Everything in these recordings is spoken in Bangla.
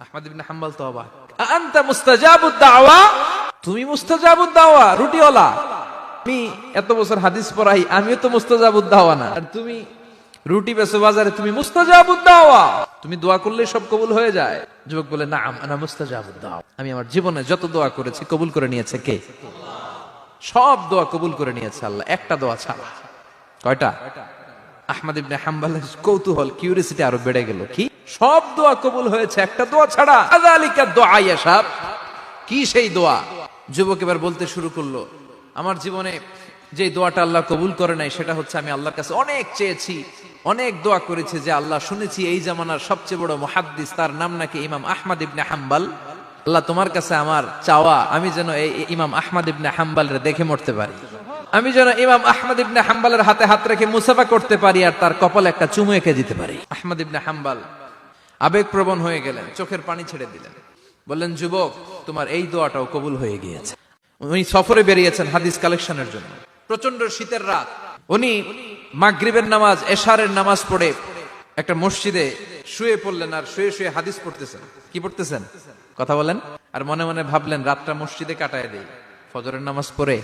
আহমদ ইবনে হাম্বল তো অবাক, আনতা মুস্তাজাবুদ দাওয়া, তুমি মুস্তাজাবুদ দাওয়া রুটিওয়ালা। আমি এত বছর হাদিস পড়াই, আমিও তো মুস্তাজাবুদ দাওয়া না, আর তুমি রুটি বেচো বাজারে, তুমি মুস্তাজাবুদ দাওয়া, তুমি দোয়া করলে সব কবুল হয়ে যায়। যুবক বলে, নাম আনা মুস্তাজাবুদ দাওয়া, আমি আমার জীবনে যত দোয়া করেছি কবুল করে নিয়েছে কে? সব দোয়া কবুল করে নিয়েছে আল্লাহ, একটা দোয়া ছাড়া। কয়টা? আহমদ ইবনে হাম্বলের কৌতূহল, কিউরিসিটি আরো বেড়ে গেল। কি? সব দোয়া কবুল হয়েছে, একটা দোয়া ছাড়া। আযালিকা দুআ ইয়াশাব, কি সেই দোয়া? যুবক এবার বলতে শুরু করলো, আমার জীবনে যে দোয়াটা আল্লাহ কবুল করে নাই সেটা হচ্ছে, আমি আল্লাহর কাছে অনেক চেয়েছি, অনেক দোয়া করেছি যে আল্লাহ, শুনেছি এই জামানার সবচেয়ে বড় মুহাদ্দিস, তার নাম নাকি ইমাম আহমদ ইবনে হাম্বল। আল্লাহ, তোমার কাছে আমার চাওয়া, আমি যেন এই ইমাম আহমদ ইবনে হাম্বলের দেখে মরতে পারি, আমি যেন ইমাম আহমদ ইবনে হাম্বলের হাতে হাত রেখে মুসাফা করতে পারি, আর তার কপালে একটা চুমু এঁকে দিতে পারি। আহমদ ইবনে হাম্বল আবেগপ্রবণ হয়ে গেলেন, চোখের পানি ছেড়ে দিলেন, বললেন, যুবক, তোমার এই দোয়াটাও কবুল হয়ে গিয়েছে। উনি সফরে বেরিয়েছেন হাদিস কালেকশনের জন্য। প্রচন্ড শীতের রাত, উনি মাগরিবের নামাজ, এশারের নামাজ পড়ে একটা মসজিদে শুয়ে পড়লেন, আর শুয়ে শুয়ে হাদিস পড়তেছেন। কি পড়তেছেন? কথা বলেন। আর মনে মনে ভাবলেন, রাতটা মসজিদে কাটায় দেই, ফজরের নামাজ পড়ে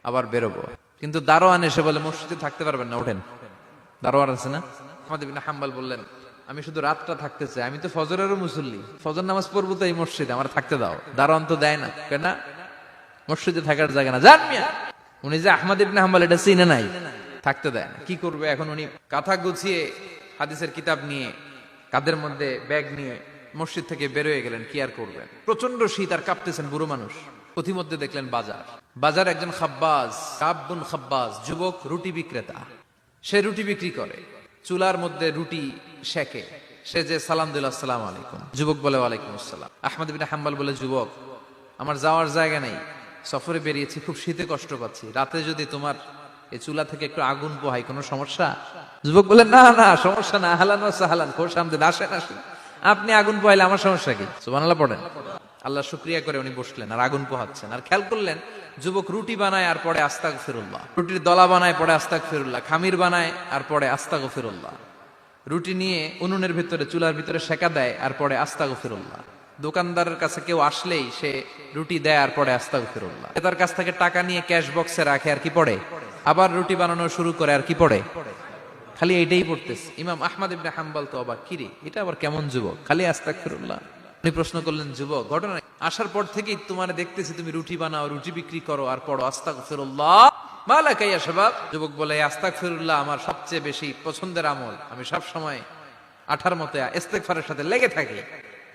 আবার বেরোবো। কিন্তু দারোয়ান এসে বলে, মসজিদে থাকতে পারবেন না, ওঠেন। দারোয়ান আছে না? আহমদ ইবনে হাম্বল বললেন, আমি শুধু রাতটা থাকতে চাই, আমি তো ফজরেরও মুসল্লি, ফজর নামাজ পড়বো তো এই মসজিদে, আমার থাকতে দাও। দারোয়ান তো দেয় না, কেন? মসজিদে থাকার জায়গা না, জান মিয়া। উনি যে আহমদ ইবনে হাম্বল এটা চিনে নাই, থাকতে দেয় না। কি করবে এখন? উনি কাঁথা গুছিয়ে, হাদিসের কিতাব নিয়ে, কাঁধের মধ্যে ব্যাগ নিয়ে মসজিদ থেকে বেরোয় গেলেন। কি আর করবেন? প্রচন্ড শীত, আর কাঁপতেছেন বুড়ো মানুষ। পথিমধ্যে দেখলেন বাজার একজন খাব্বাজ, কাব বিন খাব্বাজ, যুবক রুটি বিক্রেতা। সে রুটি বিক্রি করে, চুলার মধ্যে রুটি সেকে। সে যে সালাম দিল, আসসালামু আলাইকুম, যুবক বলে, ওয়ালাইকুম আসসালাম। আহমদ ইবনে হাম্বল বলে, যুবক, আমার যাওয়ার জায়গা নেই, সফরে বেরিয়েছি, খুব শীতে কষ্ট পাচ্ছি, রাতে যদি তোমার এই চুলা থেকে একটু আগুন পোহাই, কোনো সমস্যা? যুবক বলে, না না, সমস্যা না, আহলান ওয়া সাহলান, খোশ আমদেদ, আসেন আসেন, আপনি আগুন পোহাইলে আমার সমস্যা কি? সুবহানাল্লাহ পড়েন। আল্লাহ শুকরিয়া করে উনি বসলেন, আর আগুন পোহাচ্ছেন। আর খেয়াল করলেন, যুবক রুটি বানায় আর পরে আস্তাগফিরুল্লাহ, রুটির দলা বানায় পরে আস্তাগফিরুল্লাহ, খামির বানায় আর পরে আস্তাগফিরুল্লাহ, রুটি নিয়ে উনুনের ভিতরে, চুলার ভিতরে সেকা দেয় আর পরে আস্তাগফিরুল্লাহ। দোকানদারের কাছে কেউ আসলেই সে রুটি দেয় আর পরে আস্তাগফিরুল্লাহ। তার কাছ থেকে টাকা নিয়ে ক্যাশ বক্সে রাখে আর কি পড়ে, আবার রুটি বানানো শুরু করে আর কি পড়ে, খালি এইটাই পড়তেছে। ইমাম আহমদ ইবনে হাম্বল তো অবাক, কিরে এটা আবার কেমন যুবক, খালি আস্তাগফিরুল্লাহ। উনি প্রশ্ন করলেন, যুবক, ঘটনা আসার পর থেকেই তোমার দেখতেছি তুমি রুটি বানাও, রুটি বিক্রি করো আর পড়ো আস্তাগফিরুল্লাহ, মালাকা ইয়া শাবাব। যুবক বলে, আস্তাগফিরুল্লাহ আমার সবচেয়ে বেশি পছন্দের আমল, আমি সব সময় আঠার মতো ইস্তেগফারের সাথে লেগে থাকি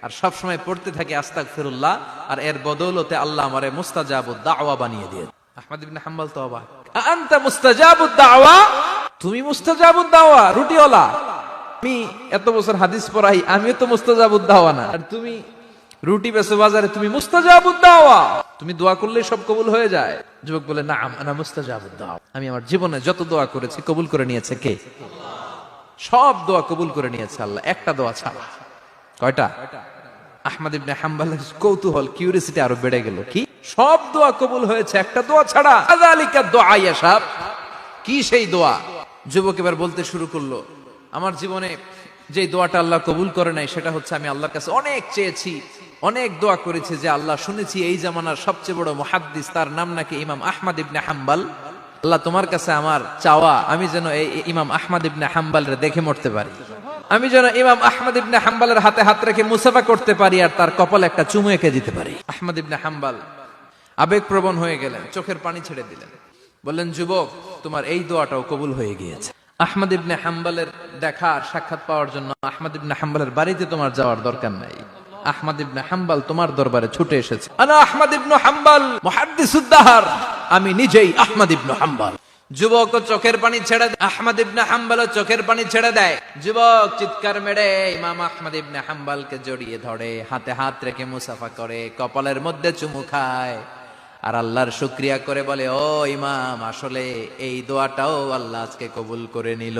আর সব সময় পড়তে থাকি আস্তাগফিরুল্লাহ, আর এর বদৌলতে আল্লাহ আমারে মুস্তাজাবুদ দাওয়া বানিয়ে দিয়েছে। আহমদ ইবনে হাম্বল তো অবাক, আনতা মুস্তাজাবুদ দাওয়া, তুমি মুস্তাজাবুদ দাওয়া রুটিওয়ালা। আমি এত বছর হাদিস পড়াই, আমিও তো মুস্তাজাবুদ দাওয়া না, আর তুমি রুটি বেচো বাজারে, তুমি মুস্তাজাবুদ দাওয়া, তুমি দোয়া করলে সব কবুল হয়ে যায়। যুবক বলে, নাম আনা মুস্তাজাবুদ দাওয়া, আমি আমার জীবনে যত দোয়া করেছি কবুল করে নিয়েছে কে? সব দোয়া কবুল করে নিয়েছে আল্লাহ, একটা দোয়া ছাড়া। কয়টা? আহমদ ইবনে হাম্বলের কৌতূহল, কিউরিসিটি আরো বেড়ে গেল। কি? সব দোয়া কবুল হয়েছে, একটা দোয়া ছাড়া। আযালিকা দুআ ইয়াশাব, কি সেই দোয়া? যুবক এবার বলতে শুরু করলো, আমার জীবনে যে দোয়াটা আল্লাহ কবুল করে নাই সেটা হচ্ছে, আমি আল্লাহর কাছে অনেক চেয়েছি, অনেক দোয়া করেছি যে আল্লাহ, শুনেছি এই জামানার সবচেয়ে বড় মুহাদ্দিস, তার নাম নাকি ইমাম আহমদ ইবনে হাম্বল। আল্লাহ, তোমার কাছে আমার চাওয়া, আমি যেন এই ইমাম আহমদ ইবনে হাম্বলের দেখে মরতে পারি, আমি যেন ইমাম আহমদ ইবনে হাম্বলের হাতে হাত রেখে মুসাফা করতে পারি, আর তার কপালে একটা চুমু এঁকে দিতে পারি। আহমদ ইবনে হাম্বল আবেগপ্রবণ হয়ে গেলেন, চোখের পানি ছেড়ে দিলেন, বললেন, যুবক, তোমার এই দোয়াটাও কবুল হয়ে গিয়েছে। আহমদ ইবনে হাম্বলের দেখার, সাক্ষাৎ পাওয়ার জন্য আহমদ ইবনে হাম্বলের বাড়িতে তোমার যাওয়ার দরকার নাই, আহমদ ইবনে হাম্বল তোমার দরবারে ছুটে এসেছে। আনা আহমদ ইবনে হাম্বল মুহাদ্দিসুদ দাহর, আমি নিজেই আহমদ ইবনে হাম্বল। যুবক চোখের পানি ছেড়ে দেয়, আহমদ ইবনে হাম্বল চোখের পানি ছেড়ে দেয়। যুবক চিৎকার মেরে ইমাম আহমদ ইবনে হাম্বলকে জড়িয়ে ধরে, হাতে হাত রেখে মুসাফা করে, কপালের মধ্যে চুমু খায়, আর আল্লাহর শুকরিয়া করে বলে, ও ইমাম, আসলে এই দোয়াটাও আল্লাহ আজকে কবুল করে নিল।